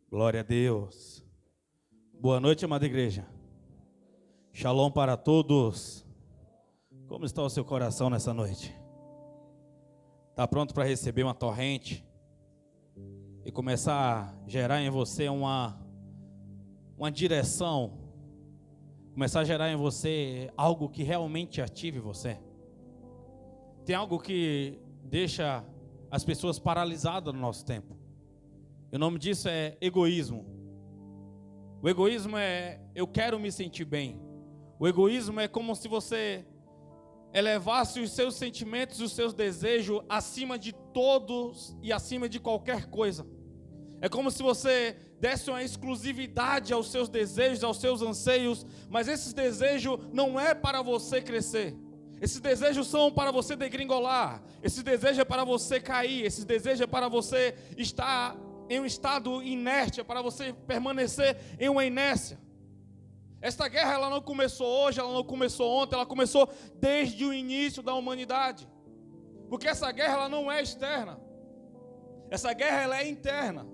Glória a Deus. Boa noite, amada igreja. Shalom para todos. Como está o seu coração nessa noite? Está pronto para receber uma torrente e começar a gerar em você uma direção, começar a gerar em você algo que realmente ative você? Tem algo que deixa as pessoas paralisadas no nosso tempo. O nome disso é egoísmo. O egoísmo é eu quero me sentir bem. O egoísmo é como se você elevasse os seus sentimentos, os seus desejos acima de todos e acima de qualquer coisa. É como se você desse uma exclusividade aos seus desejos, aos seus anseios, mas esses desejos não é para você crescer. Esses desejos são para você degringolar. Esse desejo é para você cair. Esse desejo é para você estar em um estado inerte, é para você permanecer em uma inércia. Esta guerra ela não começou hoje, ela não começou ontem, ela começou desde o início da humanidade. Porque essa guerra ela não é externa. Essa guerra ela é interna.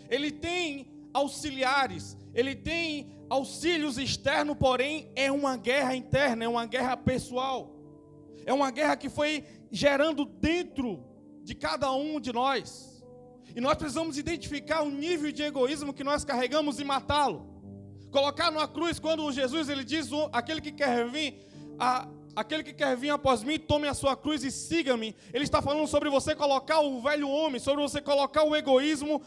Ele tem auxiliares, ele tem auxílios externos, porém é uma guerra interna, é uma guerra pessoal. É uma guerra que foi gerando dentro de cada um de nós. E nós precisamos identificar o nível de egoísmo que nós carregamos e matá-lo. Colocar numa cruz, quando Jesus ele diz, aquele que quer vir após mim, tome a sua cruz e siga-me. Ele está falando sobre você colocar o velho homem, sobre você colocar o egoísmo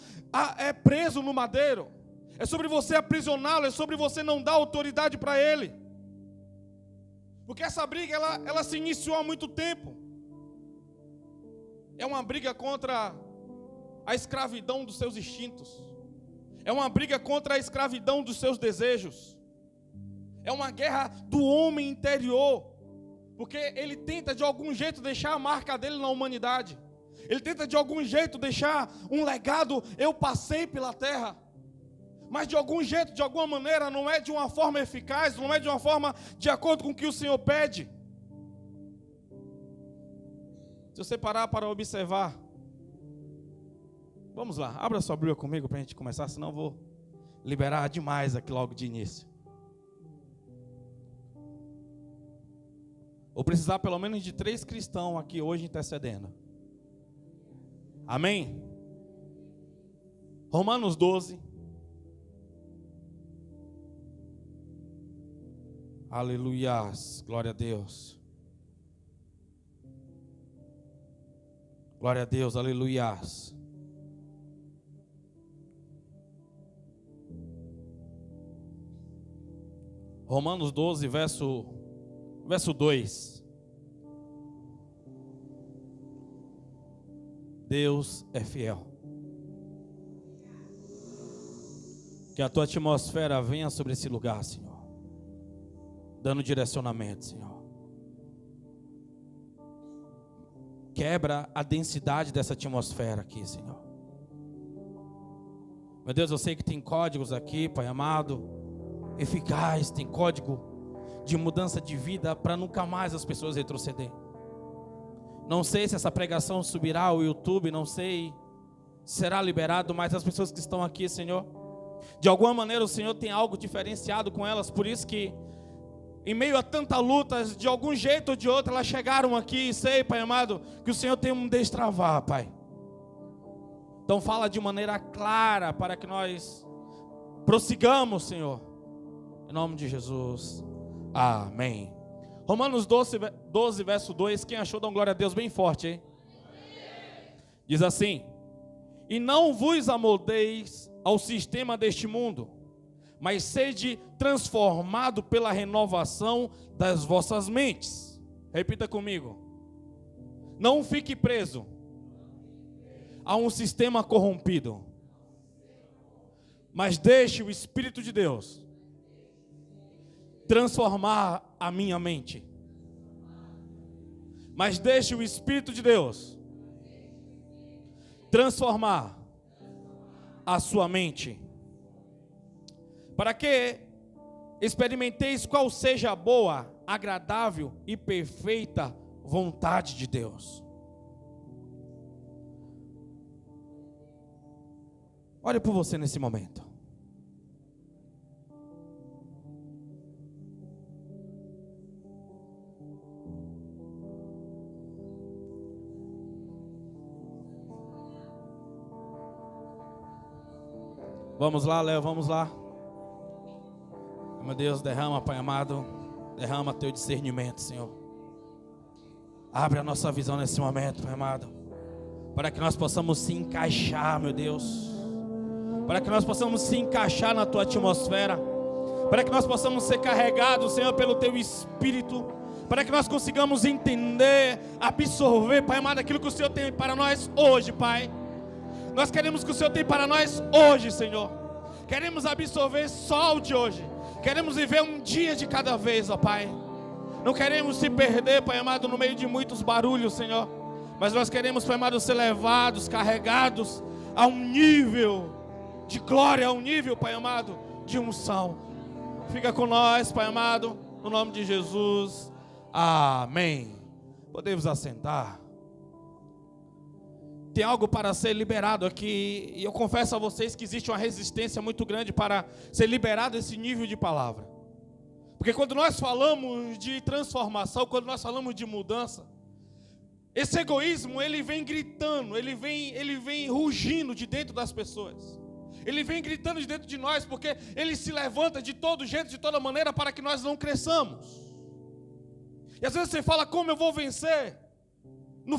preso no madeiro. É sobre você aprisioná-lo, é sobre você não dar autoridade para ele. Porque essa briga, ela se iniciou há muito tempo. É uma briga contra a escravidão dos seus instintos. É uma briga contra a escravidão dos seus desejos. É uma guerra do homem interior. Porque ele tenta de algum jeito deixar a marca dele na humanidade. Ele tenta de algum jeito deixar um legado. Eu passei pela terra. Mas de algum jeito, de alguma maneira, não é de uma forma eficaz, não é de uma forma de acordo com o que o Senhor pede. Se você parar para observar, vamos lá, abra sua Bíblia comigo para a gente começar, senão eu vou liberar demais aqui logo de início. Vou precisar pelo menos de 3 cristãos aqui hoje intercedendo. Amém? Romanos 12. Aleluias, glória a Deus. Glória a Deus, aleluias. Romanos 12, verso 2. Deus é fiel. Que a tua atmosfera venha sobre esse lugar, Senhor, dando direcionamento, Senhor. Quebra a densidade dessa atmosfera aqui, Senhor. Meu Deus, eu sei que tem códigos aqui, Pai amado, eficaz, tem código de mudança de vida para nunca mais as pessoas retrocederem. Não sei se essa pregação subirá ao YouTube, não sei se será liberado, mas as pessoas que estão aqui, Senhor, de alguma maneira o Senhor tem algo diferenciado com elas, por isso que em meio a tantas lutas, de algum jeito ou de outro, elas chegaram aqui e sei, Pai amado, que o Senhor tem um destravar, Pai. Então fala de maneira clara para que nós prossigamos, Senhor. Em nome de Jesus. Amém. Romanos 12, verso 2. Quem achou, dá uma glória a Deus bem forte, hein? Diz assim: e não vos amoldeis ao sistema deste mundo, mas sede transformado pela renovação das vossas mentes. Repita comigo. Não fique preso a um sistema corrompido, mas deixe o Espírito de Deus transformar a minha mente. Mas deixe o Espírito de Deus transformar a sua mente, para que experimenteis qual seja a boa, agradável e perfeita vontade de Deus. Olhe por você nesse momento. Vamos lá, Léo, vamos lá. Meu Deus, derrama, Pai amado, derrama teu discernimento, Senhor. Abre a nossa visão nesse momento, Pai amado, para que nós possamos se encaixar, meu Deus, para que nós possamos se encaixar na tua atmosfera, para que nós possamos ser carregados, Senhor, pelo teu Espírito, para que nós consigamos entender, absorver, Pai amado, aquilo que o Senhor tem para nós hoje, Pai. Nós queremos que o Senhor tem para nós hoje, Senhor. Queremos absorver só o de hoje. Queremos viver um dia de cada vez, ó Pai. Não queremos se perder, Pai amado, no meio de muitos barulhos, Senhor. Mas nós queremos, Pai amado, ser levados, carregados a um nível de glória, a um nível, Pai amado, de unção. Fica com nós, Pai amado, no nome de Jesus. Amém. Podemos assentar. Tem algo para ser liberado aqui, e eu confesso a vocês que existe uma resistência muito grande para ser liberado esse nível de palavra. Porque quando nós falamos de transformação, quando nós falamos de mudança, esse egoísmo, ele vem gritando, ele vem rugindo de dentro das pessoas. Ele vem gritando de dentro de nós, porque ele se levanta de todo jeito, de toda maneira, para que nós não cresçamos. E às vezes você fala, como eu vou vencer? No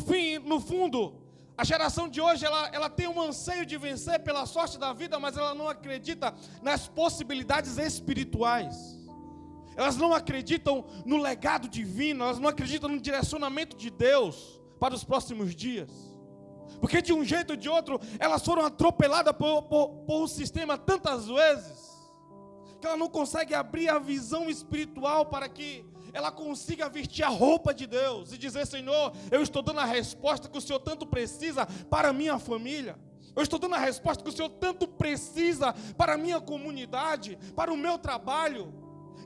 fundo, a geração de hoje, ela tem um anseio de vencer pela sorte da vida, mas ela não acredita nas possibilidades espirituais. Elas não acreditam no legado divino, elas não acreditam no direcionamento de Deus para os próximos dias. Porque de um jeito ou de outro, elas foram atropeladas por um sistema tantas vezes, que ela não consegue abrir a visão espiritual para que ela consiga vestir a roupa de Deus e dizer, Senhor, eu estou dando a resposta que o Senhor tanto precisa para a minha família. Eu estou dando a resposta que o Senhor tanto precisa para a minha comunidade, para o meu trabalho.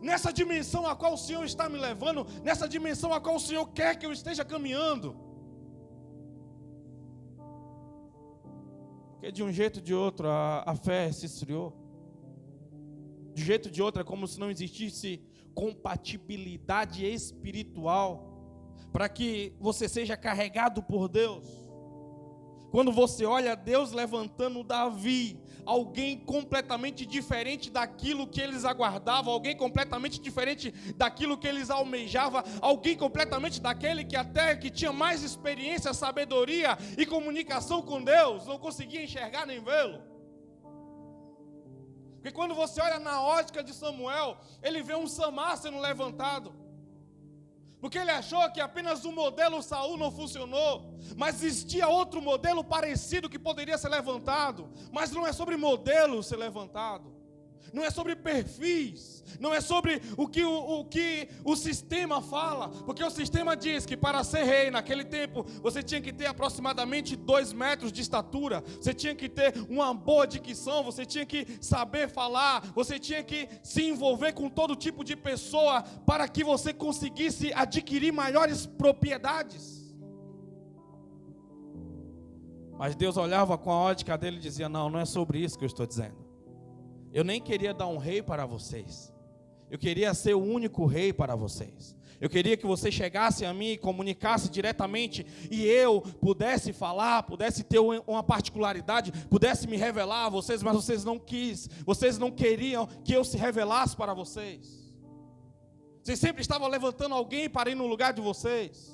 Nessa dimensão a qual o Senhor está me levando, nessa dimensão a qual o Senhor quer que eu esteja caminhando. Porque de um jeito ou de outro a fé se esfriou. De um jeito ou de outro é como se não existisse compatibilidade espiritual para que você seja carregado por Deus. Quando você olha Deus levantando Davi, alguém completamente diferente daquilo que eles aguardavam, alguém completamente diferente daquilo que eles almejavam, alguém completamente daquele que até que tinha mais experiência, sabedoria e comunicação com Deus, não conseguia enxergar nem vê-lo. Porque quando você olha na ótica de Samuel, ele vê um Samar sendo levantado. Porque ele achou que apenas o modelo Saul não funcionou, mas existia outro modelo parecido que poderia ser levantado. Mas não é sobre modelo ser levantado, não é sobre perfis, não é sobre o que o sistema fala. Porque o sistema diz que para ser rei naquele tempo, você tinha que ter aproximadamente 2 metros de estatura, você tinha que ter uma boa dicção, você tinha que saber falar, você tinha que se envolver com todo tipo de pessoa para que você conseguisse adquirir maiores propriedades. Mas Deus olhava com a ótica dele e dizia, não é sobre isso que eu estou dizendo. Eu nem queria dar um rei para vocês. Eu queria ser o único rei para vocês. Eu queria que vocês chegassem a mim e comunicassem diretamente, e eu pudesse falar, pudesse ter uma particularidade, pudesse me revelar a vocês, mas vocês não queriam que eu se revelasse para vocês. Vocês sempre estavam levantando alguém para ir no lugar de vocês.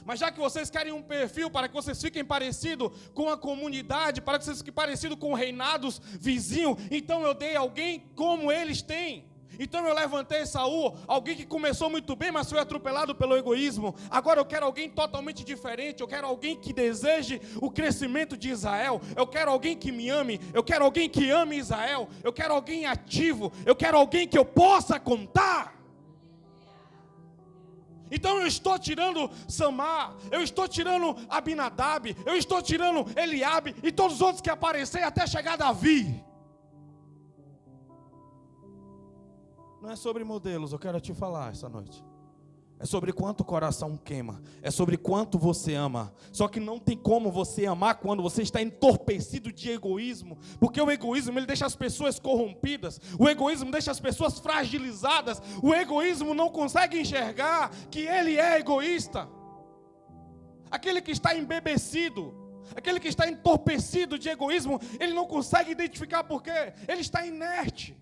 Mas já que vocês querem um perfil para que vocês fiquem parecidos com a comunidade, para que vocês fiquem parecidos com reinados vizinhos, então eu dei alguém como eles têm. Então eu levantei Saul, alguém que começou muito bem, mas foi atropelado pelo egoísmo. Agora eu quero alguém totalmente diferente, eu quero alguém que deseje o crescimento de Israel, eu quero alguém que me ame, eu quero alguém que ame Israel, eu quero alguém ativo, eu quero alguém que eu possa contar. Então eu estou tirando Samar, eu estou tirando Abinadab, eu estou tirando Eliabe e todos os outros que aparecerem até chegar Davi. Não é sobre modelos, eu quero te falar essa noite. É sobre quanto o coração queima. É sobre quanto você ama. Só que não tem como você amar quando você está entorpecido de egoísmo. Porque o egoísmo, ele deixa as pessoas corrompidas. O egoísmo deixa as pessoas fragilizadas. O egoísmo não consegue enxergar que ele é egoísta. Aquele que está embebecido, aquele que está entorpecido de egoísmo, ele não consegue identificar por quê. Ele está inerte.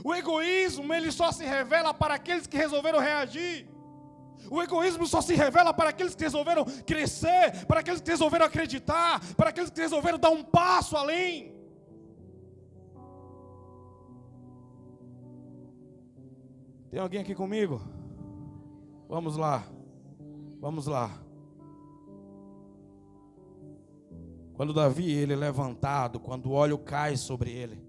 O egoísmo, ele só se revela para aqueles que resolveram reagir. O egoísmo só se revela para aqueles que resolveram crescer, para aqueles que resolveram acreditar, para aqueles que resolveram dar um passo além. Tem alguém aqui comigo? Vamos lá. Vamos lá. Quando Davi, ele é levantado, quando o óleo cai sobre ele,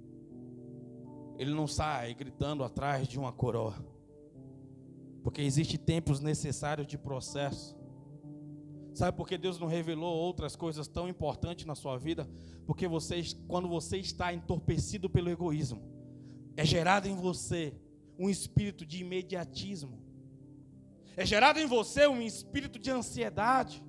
ele não sai gritando atrás de uma coroa. Porque existem tempos necessários de processo. Sabe por que Deus não revelou outras coisas tão importantes na sua vida? Porque quando você está entorpecido pelo egoísmo, é gerado em você um espírito de imediatismo. É gerado em você um espírito de ansiedade.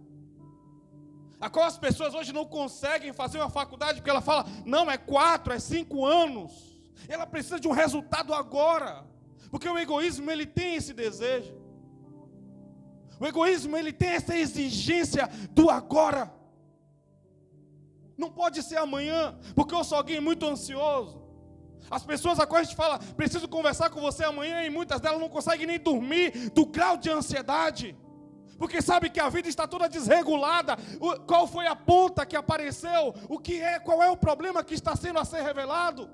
A qual as pessoas hoje não conseguem fazer uma faculdade, porque ela fala, não, é 4, é 5 anos. Ela precisa de um resultado agora. Porque o egoísmo, ele tem esse desejo. O egoísmo, ele tem essa exigência do agora. Não pode ser amanhã, porque eu sou alguém muito ansioso. As pessoas a qual a gente fala, preciso conversar com você amanhã, e muitas delas não conseguem nem dormir do grau de ansiedade. Porque sabe que a vida está toda desregulada. Qual foi a ponta que apareceu? Qual é o problema que está sendo a ser revelado?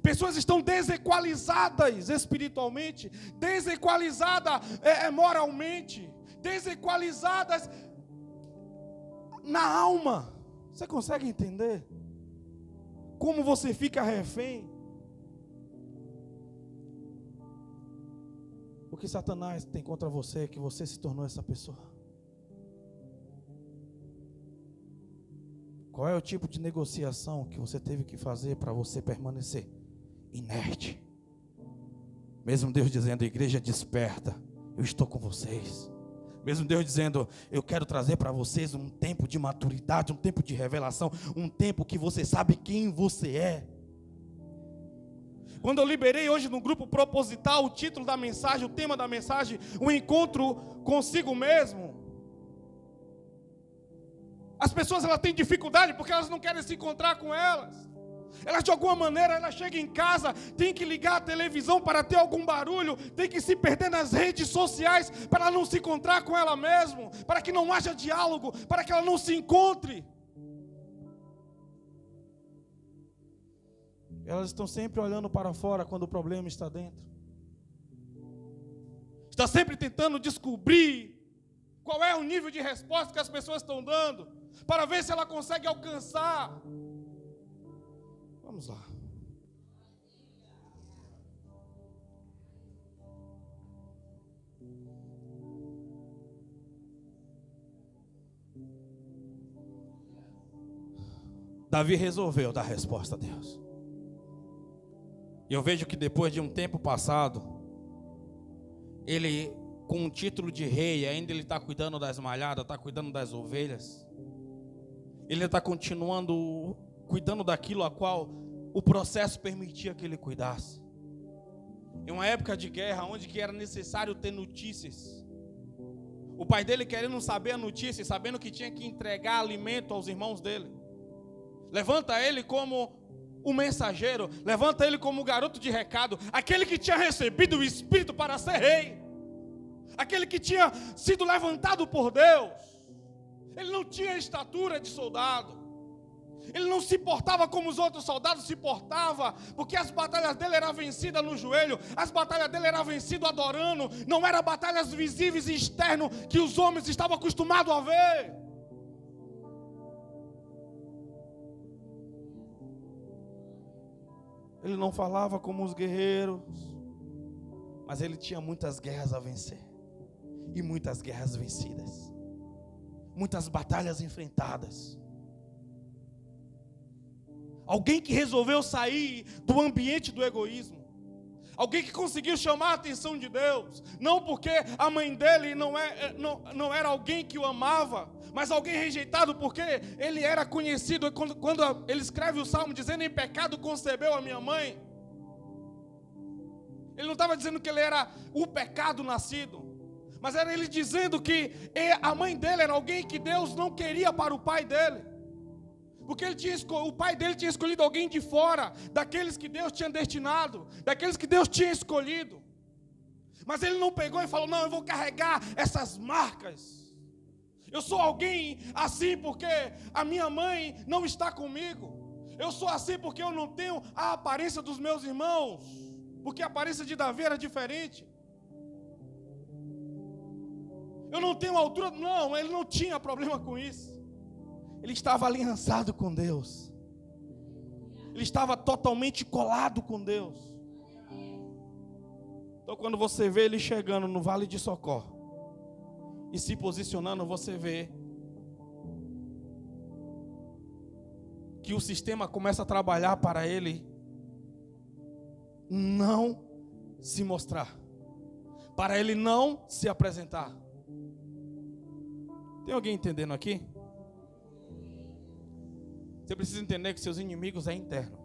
Pessoas estão desequalizadas espiritualmente, desequalizadas moralmente, desequalizadas na alma. Você consegue entender? Como você fica refém? O que Satanás tem contra você é que você se tornou essa pessoa. Qual é o tipo de negociação que você teve que fazer para você permanecer inerte? Mesmo Deus dizendo, igreja desperta, eu estou com vocês. Mesmo Deus dizendo, eu quero trazer para vocês um tempo de maturidade, um tempo de revelação, um tempo que você sabe quem você é. Quando eu liberei hoje no grupo proposital o título da mensagem, o tema da mensagem, o encontro consigo mesmo. As pessoas, elas têm dificuldade porque elas não querem se encontrar com elas. Elas de alguma maneira, elas chegam em casa, tem que ligar a televisão para ter algum barulho, tem que se perder nas redes sociais para não se encontrar com ela mesma, para que não haja diálogo, para que ela não se encontre. Elas estão sempre olhando para fora quando o problema está dentro. Está sempre tentando descobrir qual é o nível de resposta que as pessoas estão dando, para ver se ela consegue alcançar. Vamos lá. Davi resolveu dar resposta a Deus. E eu vejo que depois de um tempo passado, ele, com o título de rei, ainda ele está cuidando das malhadas, está cuidando das ovelhas. Ele está continuando cuidando daquilo a qual o processo permitia que ele cuidasse. Em uma época de guerra, onde que era necessário ter notícias. O pai dele querendo saber a notícia, sabendo que tinha que entregar alimento aos irmãos dele. Levanta ele como o mensageiro, levanta ele como o garoto de recado, aquele que tinha recebido o Espírito para ser rei, aquele que tinha sido levantado por Deus. Ele não tinha estatura de soldado, ele não se portava como os outros soldados se portavam, porque as batalhas dele eram vencidas no joelho, as batalhas dele eram vencidas adorando, não eram batalhas visíveis e externas que os homens estavam acostumados a ver. Ele não falava como os guerreiros, Mas ele tinha muitas guerras a vencer. E muitas guerras vencidas. Muitas batalhas enfrentadas. Alguém que resolveu sair do ambiente do egoísmo. Alguém que conseguiu chamar a atenção de Deus. Não porque a mãe dele não era alguém que o amava, mas alguém rejeitado porque ele era conhecido. Quando ele escreve o Salmo dizendo: em pecado concebeu a minha mãe. Ele não estava dizendo que ele era o pecado nascido, mas era ele dizendo que a mãe dele era alguém que Deus não queria para o pai dele. Porque o pai dele tinha escolhido alguém de fora, daqueles que Deus tinha destinado, daqueles que Deus tinha escolhido. Mas ele não pegou e falou: não, eu vou carregar essas marcas. Eu sou alguém assim porque a minha mãe não está comigo. Eu sou assim porque eu não tenho a aparência dos meus irmãos. Porque a aparência de Davi era diferente. Eu não tenho altura. Não, ele não tinha problema com isso. Ele estava aliançado com Deus. Ele estava totalmente colado com Deus. Então quando você vê ele chegando no Vale de Socó e se posicionando, você vê que o sistema começa a trabalhar para ele não se mostrar, para ele não se apresentar. Tem alguém entendendo aqui? Você precisa entender que seus inimigos é interno.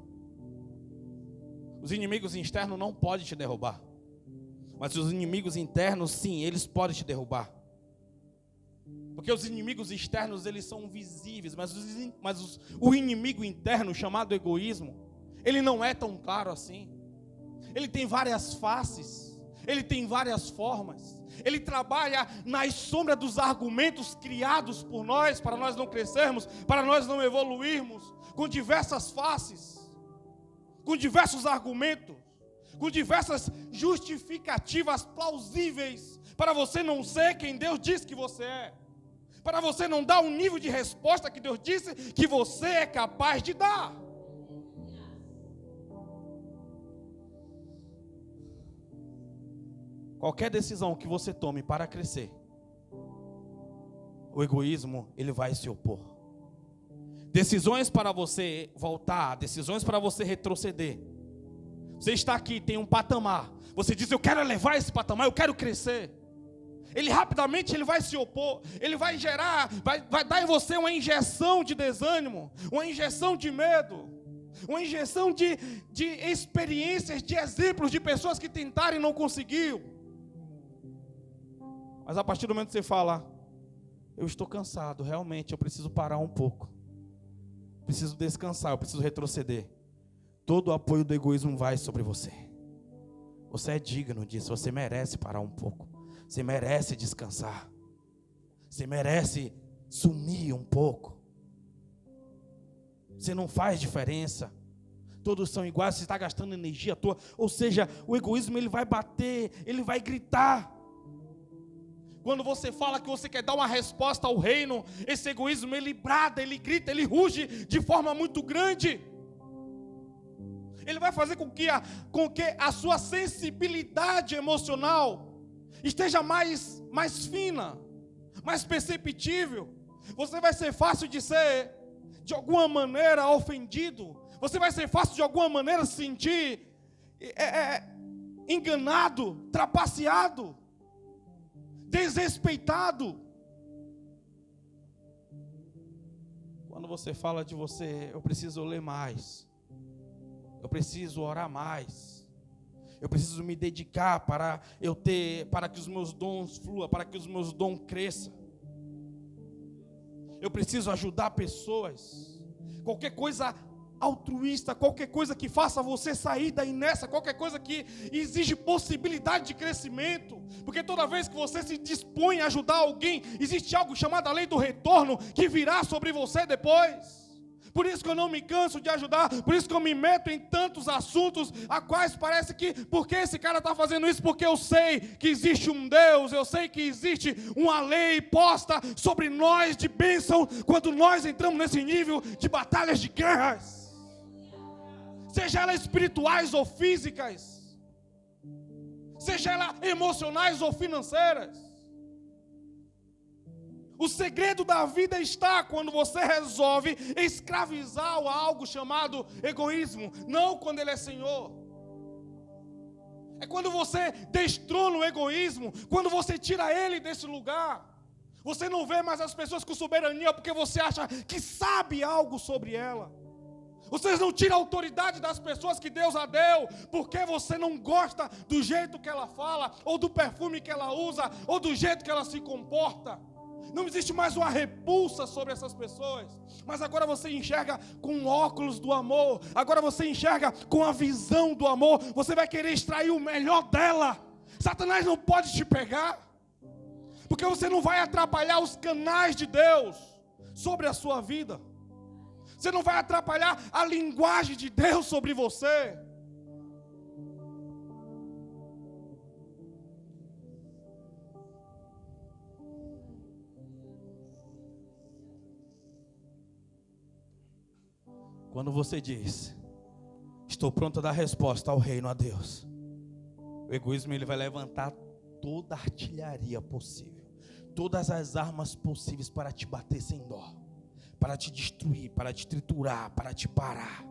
Os inimigos externos não podem te derrubar. Mas os inimigos internos, sim, eles podem te derrubar. Porque os inimigos externos, eles são visíveis. Mas o inimigo interno, chamado egoísmo, ele não é tão claro assim. Ele tem várias faces. Ele tem várias formas. Ele trabalha nas sombras dos argumentos criados por nós, para nós não crescermos, para nós não evoluirmos, com diversas faces, com diversos argumentos, com diversas justificativas plausíveis, para você não ser quem Deus diz que você é, para você não dar o nível de resposta que Deus disse que você é capaz de dar. Qualquer decisão que você tome para crescer, o egoísmo, ele vai se opor. Decisões para você voltar, decisões para você retroceder. Você está aqui, tem um patamar. Você diz: eu quero elevar esse patamar, eu quero crescer. Ele rapidamente ele vai se opor. Ele vai gerar, vai dar em você uma injeção de desânimo, uma injeção de medo, uma injeção de experiências, de exemplos de pessoas que tentaram e não conseguiram. Mas a partir do momento que você fala: eu estou cansado, realmente eu preciso parar um pouco, preciso descansar, eu preciso retroceder, todo o apoio do egoísmo vai sobre você. Você é digno disso, você merece parar um pouco, você merece descansar, você merece sumir um pouco. Você não faz diferença, todos são iguais, você está gastando energia à toa. Ou seja, o egoísmo ele vai bater, ele vai gritar. Quando você fala que você quer dar uma resposta ao reino, esse egoísmo ele brada, ele grita, ele ruge de forma muito grande. Ele vai fazer com que a sua sensibilidade emocional esteja mais fina, mais perceptível. Você vai ser fácil de ser, de alguma maneira, ofendido. Você vai ser fácil de alguma maneira se sentir enganado, trapaceado, desrespeitado. Quando você fala de você: eu preciso ler mais, eu preciso orar mais, eu preciso me dedicar para que os meus dons fluam, para que os meus dons cresçam, eu preciso ajudar pessoas, qualquer coisa altruísta, qualquer coisa que faça você sair da inércia, qualquer coisa que exige possibilidade de crescimento, porque toda vez que você se dispõe a ajudar alguém, existe algo chamado a lei do retorno, que virá sobre você depois. Por isso que eu não me canso de ajudar, por isso que eu me meto em tantos assuntos, a quais parece que, porque esse cara está fazendo isso? Porque eu sei que existe um Deus, eu sei que existe uma lei posta sobre nós de bênção, quando nós entramos nesse nível de batalhas, de guerras, seja elas espirituais ou físicas, seja ela emocionais ou financeiras. O segredo da vida está quando você resolve escravizar a algo chamado egoísmo, não quando ele é Senhor. É quando você destrona o egoísmo, quando você tira ele desse lugar. Você não vê mais as pessoas com soberania porque você acha que sabe algo sobre ela. Vocês não tiram a autoridade das pessoas que Deus a deu, porque você não gosta do jeito que ela fala, ou do perfume que ela usa, ou do jeito que ela se comporta. Não existe mais uma repulsa sobre essas pessoas, mas agora você enxerga com óculos do amor, agora você enxerga com a visão do amor, você vai querer extrair o melhor dela. Satanás não pode te pegar, porque você não vai atrapalhar os canais de Deus sobre a sua vida. Você não vai atrapalhar a linguagem de Deus sobre você. Quando você diz, estou pronto a dar resposta ao reino, a Deus, o egoísmo ele vai levantar toda a artilharia possível, todas as armas possíveis para te bater sem dó, para te destruir, para te triturar, para te parar.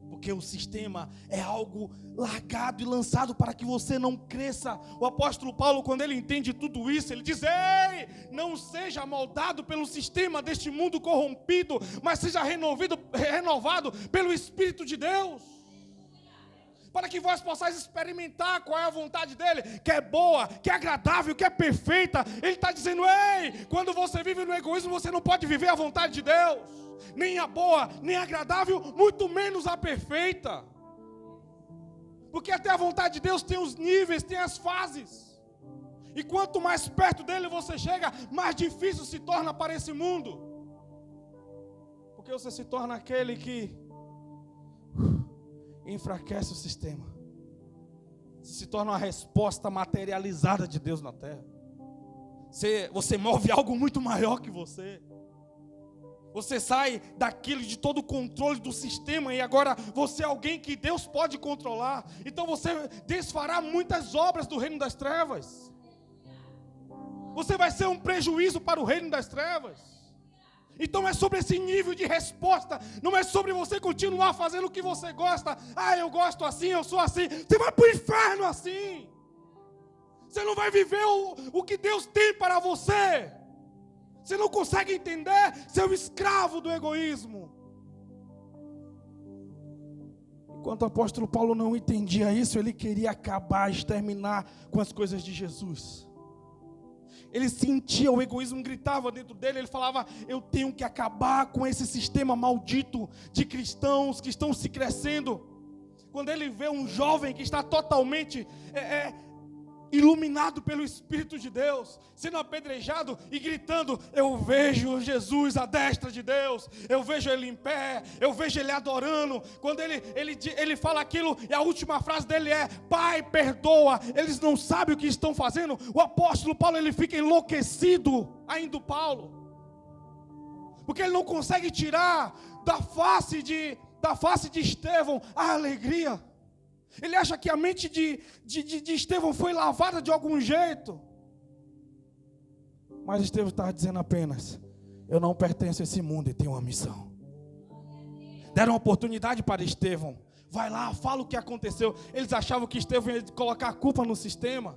Porque o sistema é algo largado e lançado para que você não cresça. O apóstolo Paulo, quando ele entende tudo isso, ele diz: ei, não seja moldado pelo sistema deste mundo corrompido, mas seja renovado pelo Espírito de Deus, para que vós possais experimentar qual é a vontade dele, que é boa, que é agradável, que é perfeita. Ele está dizendo: ei, quando você vive no egoísmo, você não pode viver a vontade de Deus, nem a boa, nem a agradável, muito menos a perfeita. Porque até a vontade de Deus tem os níveis, tem as fases. E quanto mais perto dele você chega, mais difícil se torna para esse mundo. Porque você se torna aquele que enfraquece o sistema. Se torna uma resposta materializada de Deus na terra. Você move algo muito maior que você. Você sai daquilo de todo o controle do sistema e agora você é alguém que Deus pode controlar. Então você desfará muitas obras do reino das trevas. Você vai ser um prejuízo para o reino das trevas. Então é sobre esse nível de resposta. Não é sobre você continuar fazendo o que você gosta. Ah, eu gosto assim, eu sou assim. Você vai para o inferno assim. Você não vai viver o que Deus tem para você. Você não consegue entender, você é um escravo do egoísmo. Enquanto o apóstolo Paulo não entendia isso, ele queria acabar, exterminar com as coisas de Jesus. Ele sentia o egoísmo, gritava dentro dele, ele falava: eu tenho que acabar com esse sistema maldito de cristãos que estão se crescendo. Quando ele vê um jovem que está totalmente iluminado pelo Espírito de Deus, sendo apedrejado e gritando: eu vejo Jesus à destra de Deus, eu vejo ele em pé, eu vejo ele adorando. Quando ele fala aquilo e a última frase dele é: Pai, perdoa, eles não sabem o que estão fazendo. O apóstolo Paulo, ele fica enlouquecido ainda, Paulo, porque ele não consegue tirar da face de Estevão a alegria. Ele acha que a mente de Estevão foi lavada de algum jeito. Mas Estevão estava dizendo apenas: eu não pertenço a esse mundo e tenho uma missão. Deram uma oportunidade para Estevão: vai lá, fala o que aconteceu. Eles achavam que Estevão ia colocar a culpa no sistema,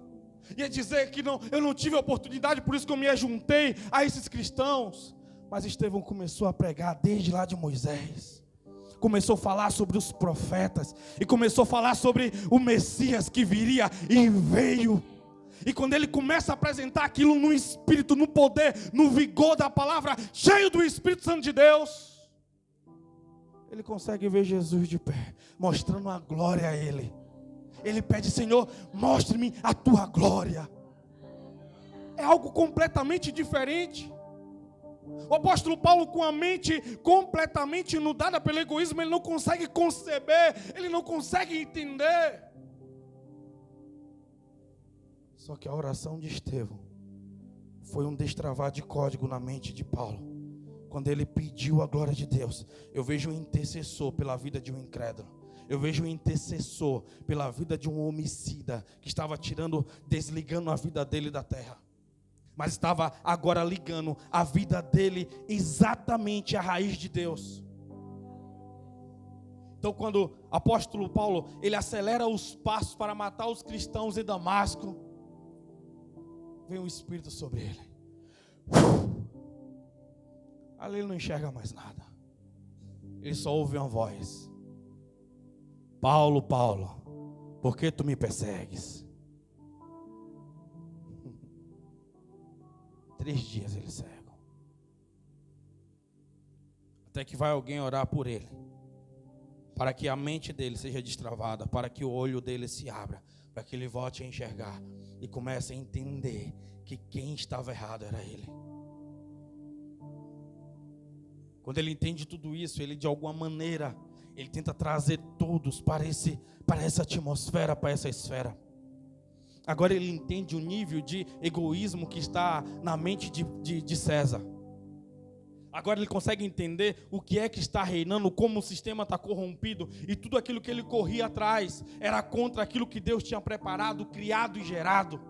ia dizer que não, eu não tive a oportunidade, por isso que eu me ajuntei a esses cristãos. Mas Estevão começou a pregar desde lá de Moisés. Começou a falar sobre os profetas, e começou a falar sobre o Messias que viria e veio. E quando ele começa a apresentar aquilo no espírito, no poder, no vigor da palavra, cheio do Espírito Santo de Deus, ele consegue ver Jesus de pé, mostrando a glória a ele. Ele pede: Senhor, mostre-me a tua glória. É algo completamente diferente. O apóstolo Paulo, com a mente completamente inundada pelo egoísmo, ele não consegue conceber, ele não consegue entender. Só que a oração de Estevão foi um destravar de código na mente de Paulo. Quando ele pediu a glória de Deus, eu vejo um intercessor pela vida de um incrédulo. Eu vejo um intercessor pela vida de um homicida que estava desligando a vida dele da terra. Mas estava agora ligando a vida dele exatamente à raiz de Deus. Então, quando o apóstolo Paulo, ele acelera os passos para matar os cristãos em Damasco, vem um Espírito sobre ele. Ali ele não enxerga mais nada. Ele só ouve uma voz: Paulo, Paulo, por que tu me persegues? 3 dias ele cego. Até que vai alguém orar por ele, para que a mente dele seja destravada, para que o olho dele se abra, para que ele volte a enxergar e comece a entender que quem estava errado era ele. Quando ele entende tudo isso, ele de alguma maneira, ele tenta trazer todos para essa atmosfera, para essa esfera. Agora ele entende o nível de egoísmo que está na mente de César. Agora ele consegue entender o que é que está reinando, como o sistema está corrompido, e tudo aquilo que ele corria atrás era contra aquilo que Deus tinha preparado, criado e gerado.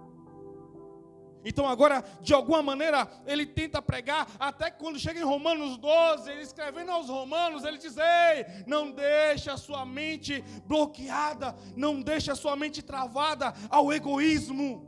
Então agora, de alguma maneira, ele tenta pregar, até que quando chega em Romanos 12, ele escrevendo aos romanos, ele diz: ei, não deixe a sua mente bloqueada, não deixe a sua mente travada ao egoísmo.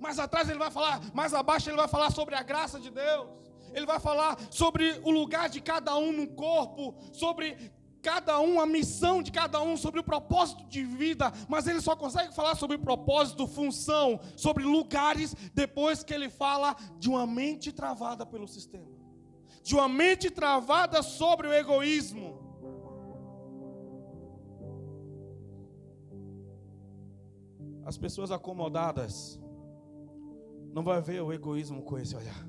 Mais atrás ele vai falar, mais abaixo ele vai falar sobre a graça de Deus. Ele vai falar sobre o lugar de cada um no corpo, sobre cada um, a missão de cada um, sobre o propósito de vida, mas ele só consegue falar sobre propósito, função, sobre lugares, depois que ele fala de uma mente travada pelo sistema, de uma mente travada sobre o egoísmo. As pessoas acomodadas não vão ver o egoísmo com esse olhar.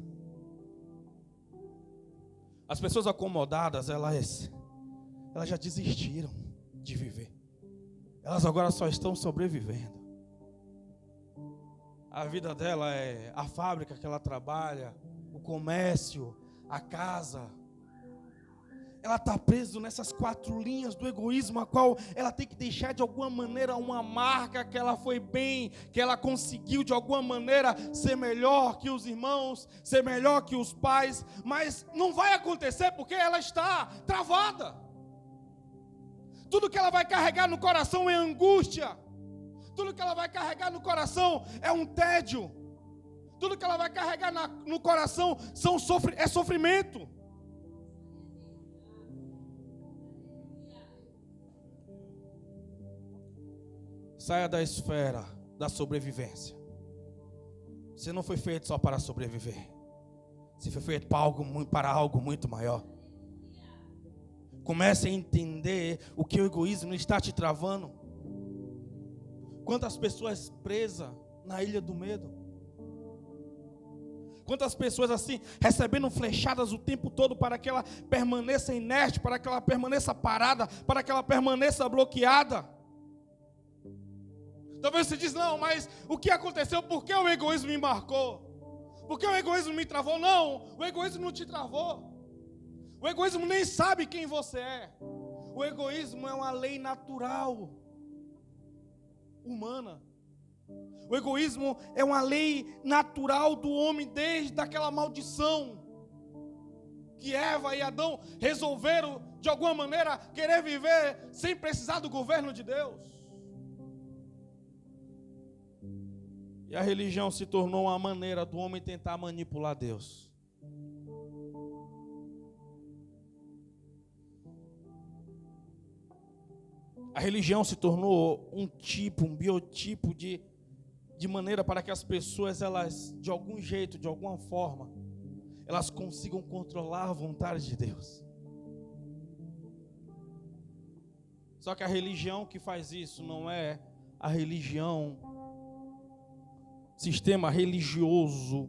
As pessoas acomodadas, elas já desistiram de viver. Elas agora só estão sobrevivendo. A vida dela é a fábrica que ela trabalha, o comércio, a casa. Ela está presa nessas 4 linhas do egoísmo, a qual ela tem que deixar de alguma maneira uma marca que ela foi bem, que ela conseguiu de alguma maneira ser melhor que os irmãos, ser melhor que os pais, mas não vai acontecer porque ela está travada. Tudo que ela vai carregar no coração é angústia. Tudo que ela vai carregar no coração é um tédio. Tudo que ela vai carregar no coração é sofrimento. Saia da esfera da sobrevivência. Você não foi feito só para sobreviver. Você foi feito para algo muito maior. Comece a entender o que o egoísmo está te travando. Quantas pessoas presas na ilha do medo? Quantas pessoas assim, recebendo flechadas o tempo todo para que ela permaneça inerte, para que ela permaneça parada, para que ela permaneça bloqueada. Talvez você diz: não, mas o que aconteceu? Por que o egoísmo me marcou? Por que o egoísmo me travou? Não, o egoísmo não te travou. O egoísmo nem sabe quem você é. O egoísmo é uma lei natural, humana. O egoísmo é uma lei natural do homem desde aquela maldição que Eva e Adão resolveram, de alguma maneira, querer viver sem precisar do governo de Deus. E a religião se tornou uma maneira do homem tentar manipular Deus. A religião se tornou um biotipo de maneira para que as pessoas, elas, de algum jeito, de alguma forma, elas consigam controlar a vontade de Deus. Só que a religião que faz isso não é a religião, sistema religioso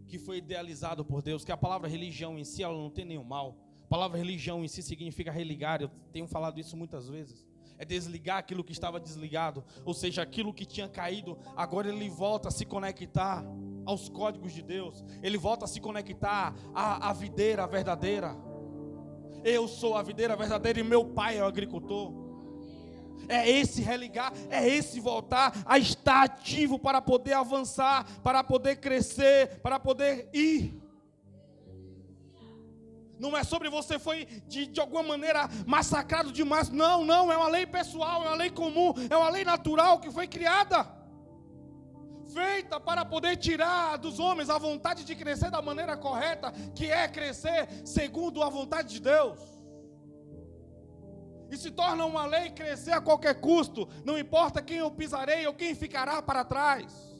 que foi idealizado por Deus, que a palavra religião em si, ela não tem nenhum mal. A palavra religião em si significa religar, eu tenho falado isso muitas vezes. É desligar aquilo que estava desligado, ou seja, aquilo que tinha caído, agora ele volta a se conectar aos códigos de Deus, ele volta a se conectar à videira verdadeira. Eu sou a videira verdadeira e meu pai é o agricultor. É esse religar, é esse voltar a estar ativo para poder avançar, para poder crescer, para poder ir. Não é sobre você foi de alguma maneira massacrado demais. Não, é uma lei pessoal, é uma lei comum, é uma lei natural que foi criada, feita para poder tirar dos homens a vontade de crescer da maneira correta, que é crescer segundo a vontade de Deus. E se torna uma lei crescer a qualquer custo, não importa quem eu pisarei ou quem ficará para trás.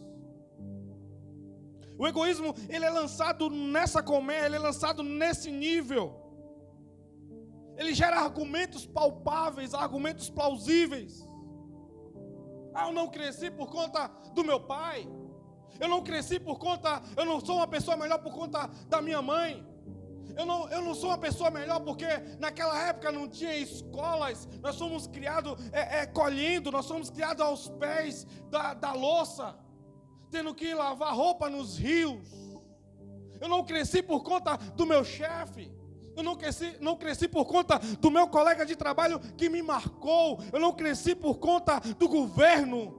O egoísmo, ele é lançado nessa colmeia, ele é lançado nesse nível. Ele gera argumentos palpáveis, argumentos plausíveis. Eu não cresci por conta do meu pai. Eu não cresci por conta, eu não sou uma pessoa melhor por conta da minha mãe. Eu não sou uma pessoa melhor porque naquela época não tinha escolas. Nós somos criados colhendo, nós somos criados aos pés da louça, tendo que lavar roupa nos rios. Eu não cresci por conta do meu chefe. Eu não cresci por conta do meu colega de trabalho que me marcou. Eu não cresci por conta do governo.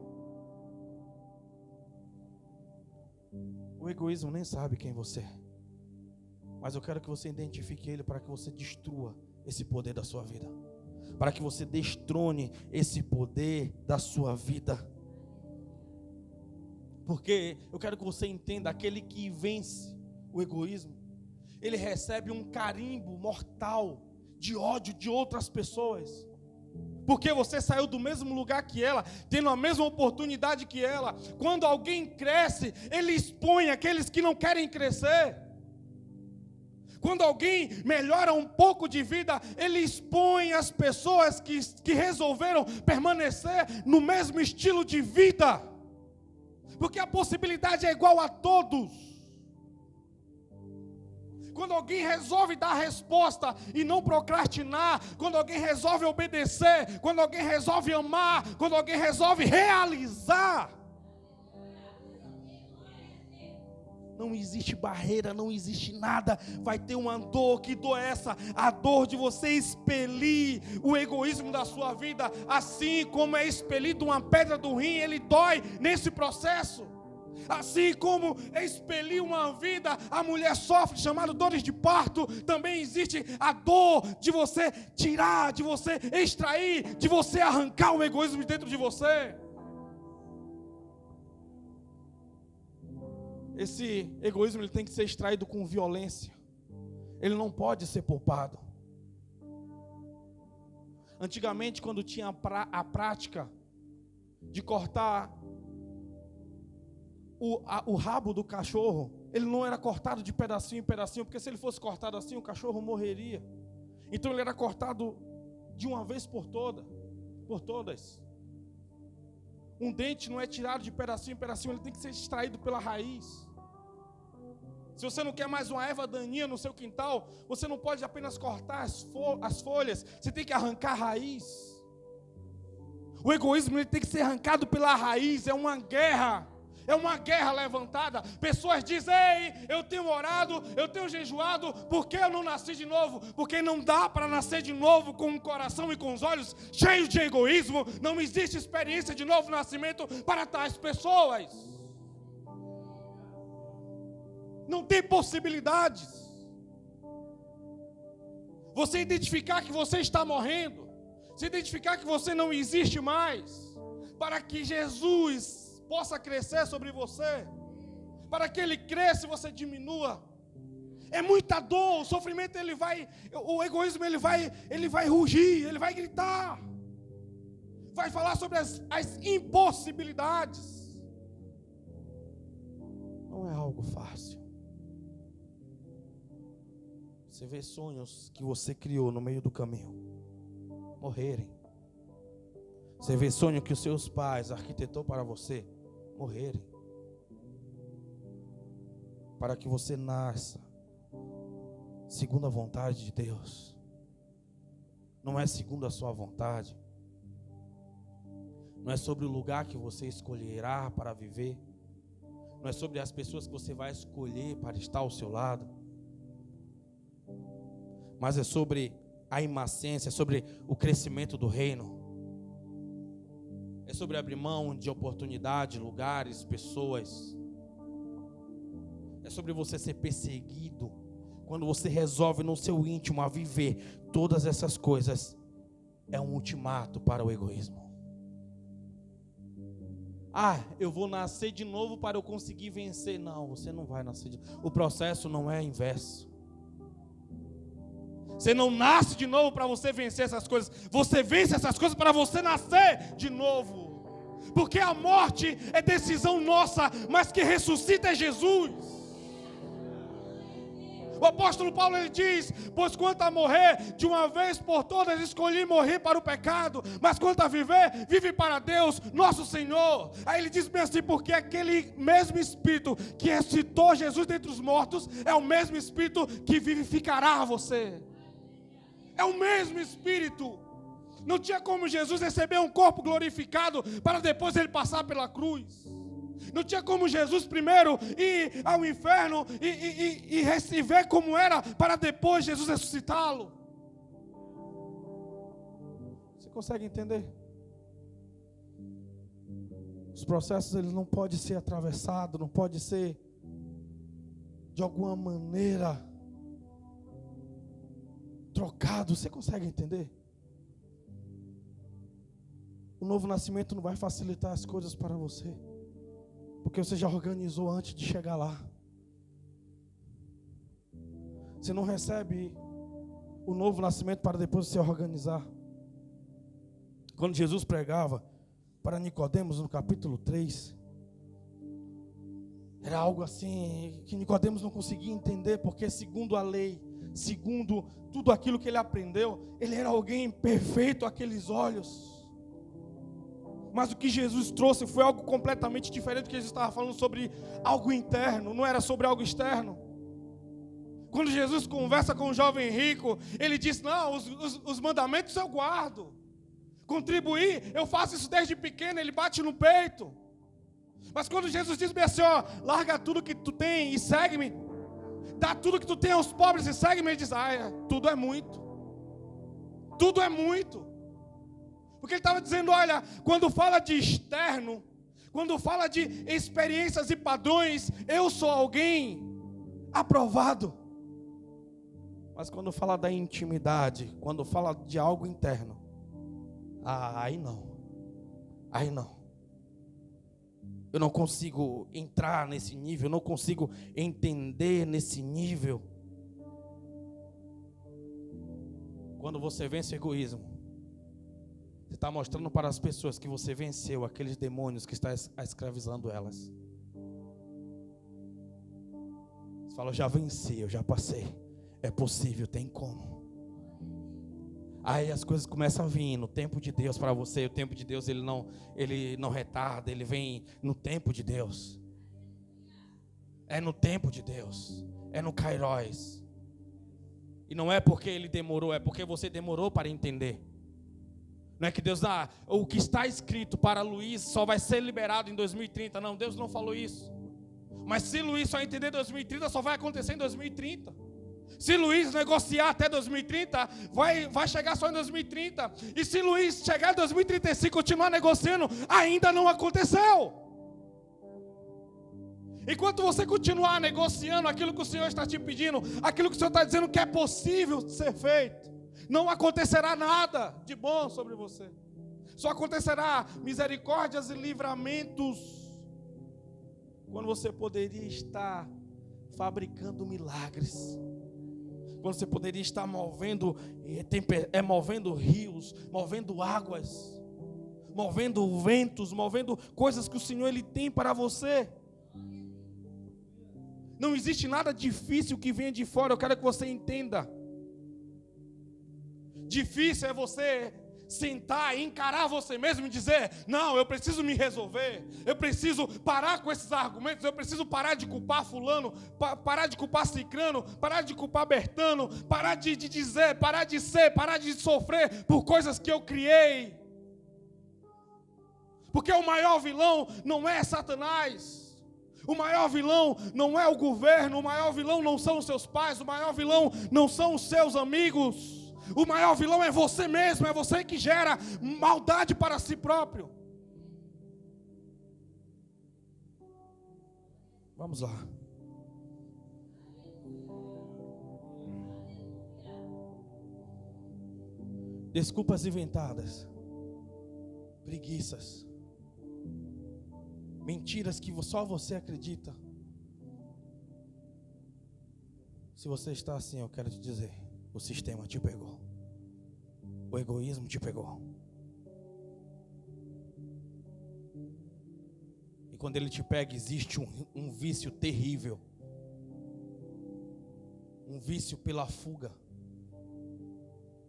O egoísmo nem sabe quem você é. Mas eu quero que você identifique ele para que você destrua esse poder da sua vida. Para que você destrone esse poder da sua vida. Porque eu quero que você entenda, aquele que vence o egoísmo, ele recebe um carimbo mortal de ódio de outras pessoas. Porque você saiu do mesmo lugar que ela, tendo a mesma oportunidade que ela. Quando alguém cresce, ele expõe aqueles que não querem crescer. Quando alguém melhora um pouco de vida, ele expõe as pessoas que resolveram permanecer no mesmo estilo de vida. Porque a possibilidade é igual a todos. Quando alguém resolve dar a resposta e não procrastinar, quando alguém resolve obedecer, quando alguém resolve amar, quando alguém resolve realizar, não existe barreira, não existe nada. Vai ter uma dor, que dor é essa? A dor de você expelir o egoísmo da sua vida. Assim como é expelido uma pedra do rim, ele dói nesse processo. Assim como é expelir uma vida, a mulher sofre, chamado dores de parto. Também existe a dor de você tirar, de você extrair, de você arrancar o egoísmo de dentro de você. Esse egoísmo, ele tem que ser extraído com violência. Ele não pode ser poupado. Antigamente, quando tinha a prática de cortar o rabo do cachorro, ele não era cortado de pedacinho em pedacinho, porque se ele fosse cortado assim, o cachorro morreria. Então ele era cortado de uma vez por todas. Um dente não é tirado de pedacinho em pedacinho, ele tem que ser extraído pela raiz. Se você não quer mais uma erva daninha no seu quintal, você não pode apenas cortar as folhas, você tem que arrancar a raiz. O egoísmo, ele tem que ser arrancado pela raiz. É uma guerra levantada. Pessoas dizem: ei, eu tenho orado, eu tenho jejuado, por que eu não nasci de novo? Porque não dá para nascer de novo com o coração e com os olhos cheios de egoísmo. Não existe experiência de novo nascimento para tais pessoas. Não tem possibilidades. Você identificar que você está morrendo, se identificar que você não existe mais, para que Jesus possa crescer sobre você, para que Ele cresça e você diminua. É muita dor, o sofrimento, o egoísmo, ele vai rugir, ele vai gritar, vai falar sobre as impossibilidades. Não é algo fácil. Você vê sonhos que você criou no meio do caminho morrerem. Você vê sonho que os seus pais arquitetou para você morrerem. Para que você nasça segundo a vontade de Deus. Não é segundo a sua vontade. Não é sobre o lugar que você escolherá para viver. Não é sobre as pessoas que você vai escolher para estar ao seu lado. Mas é sobre a imacência, é sobre o crescimento do reino. É sobre abrir mão de oportunidade, lugares, pessoas. É sobre você ser perseguido. Quando você resolve no seu íntimo a viver todas essas coisas, é um ultimato para o egoísmo. Eu vou nascer de novo para eu conseguir vencer. Não, você não vai nascer de novo. O processo não é inverso. Você não nasce de novo para você vencer essas coisas. Você vence essas coisas para você nascer de novo. Porque a morte é decisão nossa, mas quem ressuscita é Jesus. O apóstolo Paulo, ele diz: pois quanto a morrer, de uma vez por todas escolhi morrer para o pecado, mas quanto a viver, vive para Deus, nosso Senhor. Aí ele diz bem assim: porque aquele mesmo Espírito que ressuscitou Jesus dentre os mortos, é o mesmo Espírito que vivificará você. É o mesmo Espírito. Não tinha como Jesus receber um corpo glorificado para depois ele passar pela cruz. Não tinha como Jesus primeiro ir ao inferno e ver como era, para depois Jesus ressuscitá-lo. Você consegue entender? Os processos, eles não podem ser atravessados, não pode ser de alguma maneira trocado. Você consegue entender? O novo nascimento não vai facilitar as coisas para você, porque você já organizou antes de chegar lá. Você não recebe o novo nascimento para depois se organizar. Quando Jesus pregava para Nicodemos no capítulo 3, era algo assim que Nicodemos não conseguia entender, porque segundo a lei, segundo tudo aquilo que ele aprendeu, ele era alguém perfeito àqueles olhos. Mas o que Jesus trouxe foi algo completamente diferente, que Jesus estava falando sobre algo interno, não era sobre algo externo. Quando Jesus conversa com o jovem rico, ele diz: não, os mandamentos eu guardo. Contribuir, eu faço isso desde pequeno. Ele bate no peito. Mas quando Jesus diz bem assim: larga tudo que tu tem e segue-me, dá tudo que tu tem aos pobres e segue-me, ele diz: tudo é muito. Tudo é muito. Porque ele estava dizendo: olha, quando fala de externo, quando fala de experiências e padrões, eu sou alguém aprovado. Mas quando fala da intimidade, quando fala de algo interno, aí não. Aí não. Eu não consigo entrar nesse nível, eu não consigo entender nesse nível. Quando você vence o egoísmo, você está mostrando para as pessoas que você venceu aqueles demônios que estão escravizando elas. Você fala: eu já venci, eu já passei. É possível, tem como. Aí as coisas começam a vir no tempo de Deus para você. O tempo de Deus, ele não retarda, ele vem no tempo de Deus. É no tempo de Deus, é no Kairos. E não é porque ele demorou, é porque você demorou para entender. Não é que Deus o que está escrito para Luiz só vai ser liberado em 2030. Não, Deus não falou isso. Mas se Luiz só entender 2030, só vai acontecer em 2030. Se Luiz negociar até 2030, vai chegar só em 2030. E se Luiz chegar em 2035 e continuar negociando, ainda não aconteceu. Enquanto você continuar negociando aquilo que o Senhor está te pedindo, aquilo que o Senhor está dizendo que é possível ser feito, não acontecerá nada de bom sobre você. Só acontecerá misericórdias e livramentos, quando você poderia estar fabricando milagres, quando você poderia estar movendo rios, movendo águas, movendo ventos, movendo coisas que o Senhor ele tem para você. Não existe nada difícil que venha de fora. Eu quero que você entenda. Difícil é você sentar e encarar você mesmo e dizer: não, eu preciso me resolver, eu preciso parar com esses argumentos, eu preciso parar de culpar fulano, parar de culpar cicrano, parar de culpar bertano, parar de dizer, parar de ser, parar de sofrer por coisas que eu criei. Porque o maior vilão não é Satanás, o maior vilão não é o governo, o maior vilão não são os seus pais, o maior vilão não são os seus amigos. O maior vilão é você mesmo, é você que gera maldade para si próprio. Vamos lá. Desculpas inventadas, preguiças, mentiras que só você acredita. Se você está assim, eu quero te dizer, o sistema te pegou, o egoísmo te pegou. E quando ele te pega, existe um vício terrível, um vício pela fuga.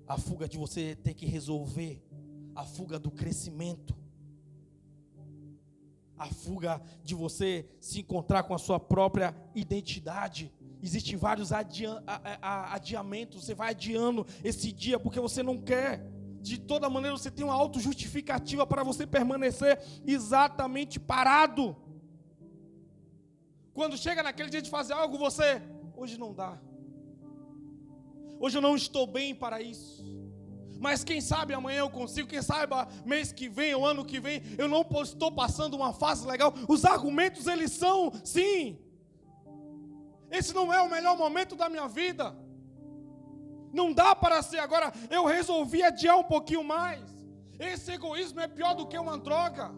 A fuga de você ter que resolver, a fuga do crescimento, a fuga de você se encontrar com a sua própria identidade. Existem vários adiamentos, você vai adiando esse dia porque você não quer. De toda maneira você tem uma autojustificativa para você permanecer exatamente parado. Quando chega naquele dia de fazer algo, você, hoje não dá. Hoje eu não estou bem para isso. Mas quem sabe amanhã eu consigo, quem sabe mês que vem ou ano que vem, eu não estou passando uma fase legal. Os argumentos, eles são, sim. Esse não é o melhor momento da minha vida. Não dá para ser agora, eu resolvi adiar um pouquinho mais. Esse egoísmo é pior do que uma droga.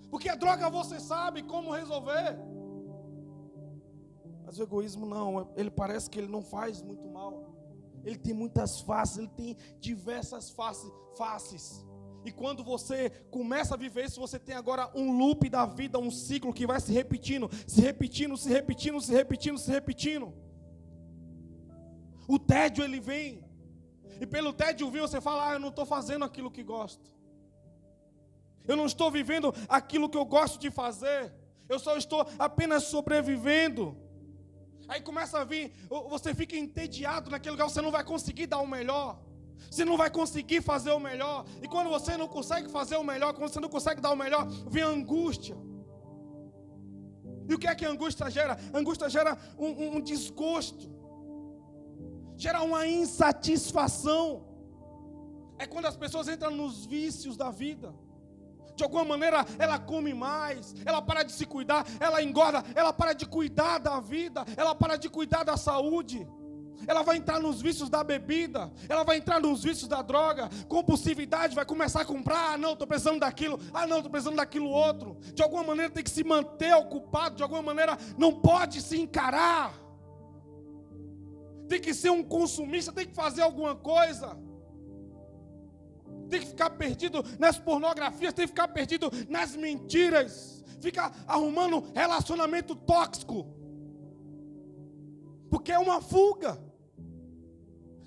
Porque a droga você sabe como resolver. Mas o egoísmo não, ele parece que ele não faz muito mal. Ele tem muitas faces, ele tem diversas faces. E quando você começa a viver isso, você tem agora um loop da vida, um ciclo que vai se repetindo. O tédio, ele vem. E pelo tédio vir, você fala, eu não estou fazendo aquilo que gosto. Eu não estou vivendo aquilo que eu gosto de fazer. Eu só estou apenas sobrevivendo. Aí começa a vir, você fica entediado naquele lugar, você não vai conseguir dar o melhor. Você não vai conseguir fazer o melhor. E quando você não consegue fazer o melhor, quando você não consegue dar o melhor, vem a angústia. E o que é que a angústia gera? A angústia gera um desgosto. Gera uma insatisfação. É quando as pessoas entram nos vícios da vida. De alguma maneira, ela come mais, ela para de se cuidar, ela engorda, ela para de cuidar da vida, ela para de cuidar da saúde. Ela vai entrar nos vícios da bebida, ela vai entrar nos vícios da droga, compulsividade, vai começar a comprar, não, estou precisando daquilo, não, estou precisando daquilo outro. De alguma maneira tem que se manter ocupado, de alguma maneira não pode se encarar. Tem que ser um consumista, tem que fazer alguma coisa. Tem que ficar perdido nas pornografias, tem que ficar perdido nas mentiras. Fica arrumando relacionamento tóxico. Porque é uma fuga.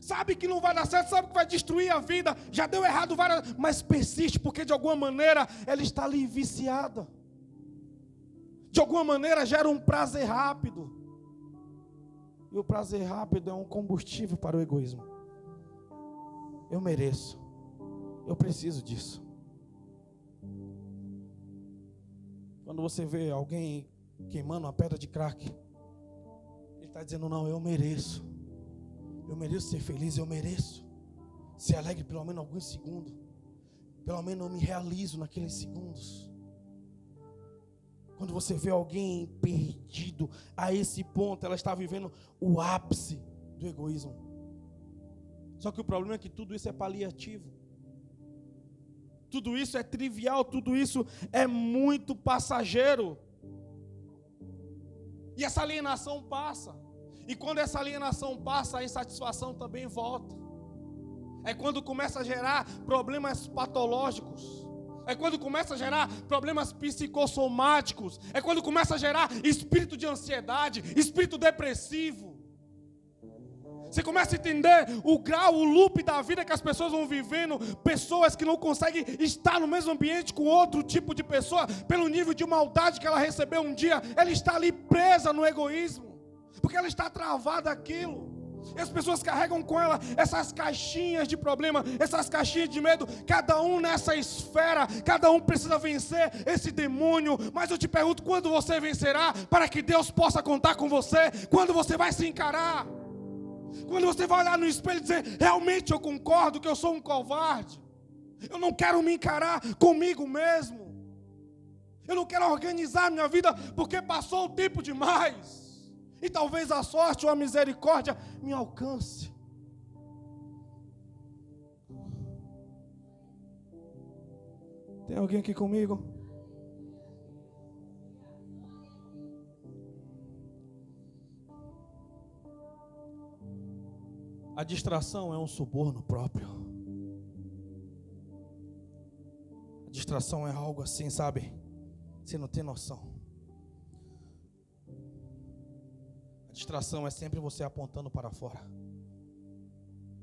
Sabe que não vai dar certo, sabe que vai destruir a vida. Já deu errado várias, mas persiste, porque de alguma maneira ela está ali viciada. De alguma maneira gera um prazer rápido. E o prazer rápido é um combustível para o egoísmo. Eu mereço. Eu preciso disso. Quando você vê alguém queimando uma pedra de crack, ele está dizendo, não, eu mereço. Eu mereço ser feliz, eu mereço ser alegre pelo menos alguns segundos. Pelo menos eu me realizo naqueles segundos. Quando você vê alguém perdido a esse ponto, ela está vivendo o ápice do egoísmo. Só que o problema é que tudo isso é paliativo. Tudo isso é trivial, tudo isso é muito passageiro. E essa alienação passa. E quando essa alienação passa, a insatisfação também volta. É quando começa a gerar problemas patológicos. É quando começa a gerar problemas psicossomáticos. É quando começa a gerar espírito de ansiedade, espírito depressivo. Você começa a entender o grau, o loop da vida que as pessoas vão vivendo. Pessoas que não conseguem estar no mesmo ambiente com outro tipo de pessoa, pelo nível de maldade que ela recebeu um dia. Ela está ali presa no egoísmo, porque ela está travada aquilo. E as pessoas carregam com ela essas caixinhas de problema, essas caixinhas de medo. Cada um nessa esfera, cada um precisa vencer esse demônio. Mas eu te pergunto, quando você vencerá? Para que Deus possa contar com você. Quando você vai se encarar? Quando você vai olhar no espelho e dizer, realmente eu concordo que eu sou um covarde. Eu não quero me encarar comigo mesmo. Eu não quero organizar minha vida porque passou o tempo demais. E talvez a sorte ou a misericórdia me alcance. Tem alguém aqui comigo? A distração é um suborno próprio. A distração é algo assim, sabe? Você não tem noção. A distração é sempre você apontando para fora,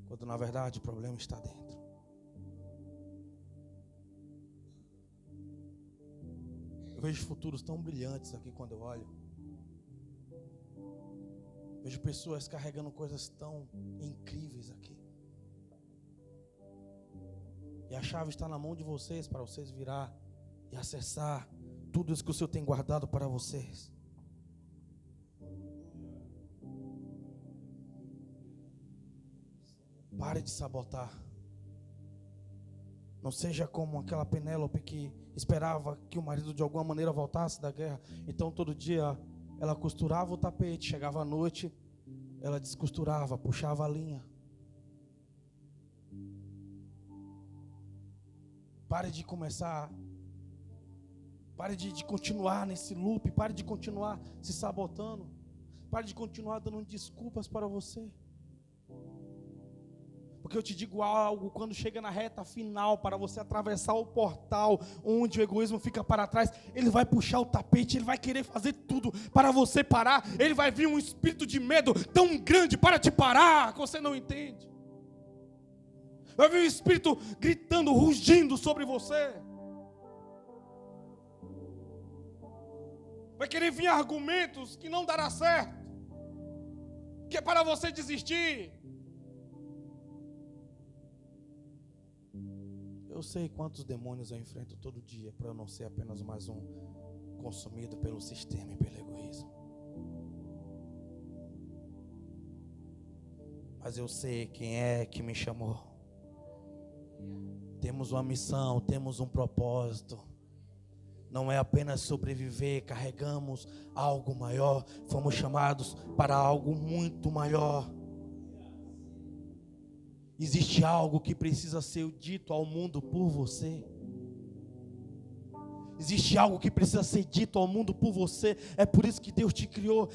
quando na verdade o problema está dentro. Eu vejo futuros tão brilhantes aqui quando eu olho. Vejo pessoas carregando coisas tão incríveis aqui. E a chave está na mão de vocês para vocês virar e acessar tudo isso que o Senhor tem guardado para vocês. Pare de sabotar. Não seja como aquela Penélope que esperava que o marido de alguma maneira voltasse da guerra. Então todo dia ela costurava o tapete, chegava à noite, ela descosturava, puxava a linha. Pare de começar, pare de continuar nesse loop, pare de continuar se sabotando, pare de continuar dando desculpas para você. Porque eu te digo algo, quando chega na reta final, para você atravessar o portal onde o egoísmo fica para trás, ele vai puxar o tapete, ele vai querer fazer tudo para você parar, ele vai vir um espírito de medo tão grande para te parar, que você não entende. Vai vir um espírito gritando, rugindo sobre você. Vai querer vir argumentos que não dará certo, que é para você desistir. Eu sei quantos demônios eu enfrento todo dia para eu não ser apenas mais um consumido pelo sistema e pelo egoísmo. Mas eu sei quem é que me chamou. Temos uma missão, temos um propósito. Não é apenas sobreviver, carregamos algo maior. Fomos chamados para algo muito maior. Existe algo que precisa ser dito ao mundo por você. Existe algo que precisa ser dito ao mundo por você. É por isso que Deus te criou.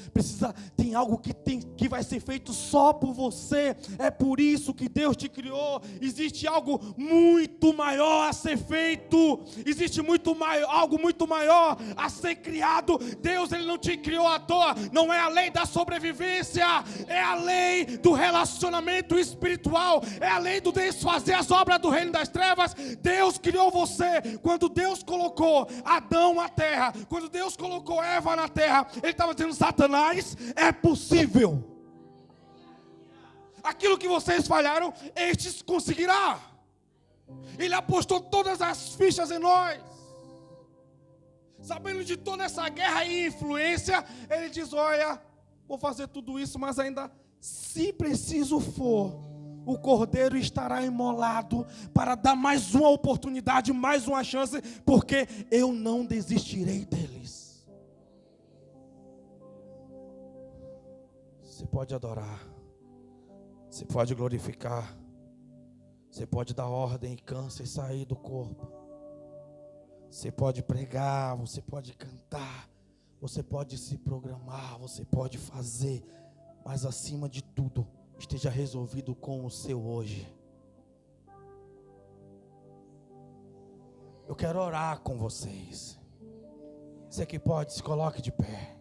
Tem algo que vai ser feito só por você. É por isso que Deus te criou. Existe algo muito maior a ser feito. Existe algo muito maior a ser criado. Deus, Ele não te criou à toa. Não é a lei da sobrevivência. É a lei do relacionamento espiritual. É a lei do desfazer as obras do reino das trevas. Deus criou você. Quando Deus colocou Adão na terra, quando Deus colocou Eva na terra, Ele estava dizendo: Satanás, é possível. Aquilo que vocês falharam, estes conseguirá. Ele apostou todas as fichas em nós. Sabendo de toda essa guerra e influência, Ele diz: olha, vou fazer tudo isso, mas ainda, se preciso for, o cordeiro estará imolado para dar mais uma oportunidade, mais uma chance, porque eu não desistirei deles. Você pode adorar, você pode glorificar, você pode dar ordem e câncer e sair do corpo. Você pode pregar, você pode cantar, você pode se programar, você pode fazer, mas acima de tudo, esteja resolvido com o seu hoje. Eu quero orar com vocês. Você que pode, se coloque de pé.